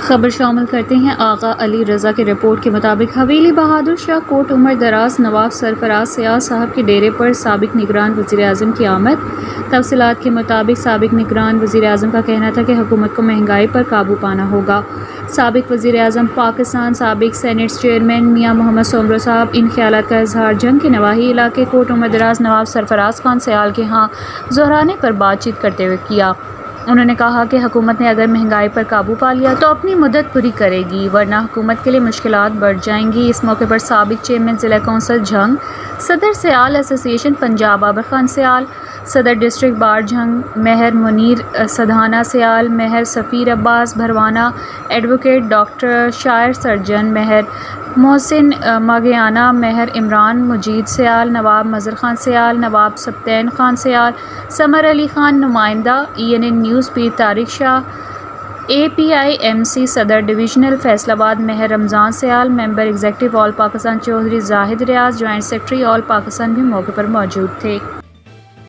خبر شامل کرتے ہیں آغا علی رضا کی رپورٹ کے مطابق حویلی بہادر شاہ کوٹ عمر دراز نواب سرفراز سیال صاحب کے ڈیرے پر سابق نگران وزیر اعظم کی آمد۔ تفصیلات کے مطابق سابق نگران وزیر اعظم کا کہنا تھا کہ حکومت کو مہنگائی پر قابو پانا ہوگا۔ سابق وزیر اعظم پاکستان سابق سینیٹ چیئرمین میاں محمد سومرو صاحب ان خیالات کا اظہار جنگ کے نواحی علاقے کوٹ عمر دراز نواب سرفراز خان سیال کے ہاں ظہرانے پر بات چیت کرتے ہوئے کیا۔ انہوں نے کہا کہ حکومت نے اگر مہنگائی پر قابو پا لیا تو اپنی مدت پوری کرے گی، ورنہ حکومت کے لیے مشکلات بڑھ جائیں گی۔ اس موقع پر سابق چیئرمین ضلع کونسل جھنگ، صدر سیال ایسوسی ایشن پنجاب بابر خان سیال، صدر ڈسٹرکٹ بار جھنگ مہر منیر سدھانا سیال، مہر سفیر عباس بھروانہ، ایڈوکیٹ ڈاکٹر شاعر سرجن مہر محسن ماگھیانہ، مہر عمران مجید سیال، نواب مظہر خان سیال، نواب سبطین خان سیال، سمر علی خان نمائندہ، ENN نیوز پیر طارق شاہ، API-MC صدر ڈویژنل فیصل آباد مہر رمضان سیال، ممبر ایگزیکٹو آل پاکستان چودھری زاہد ریاض، جوائنٹ سیکرٹری آل پاکستان بھی موقع پر موجود تھے۔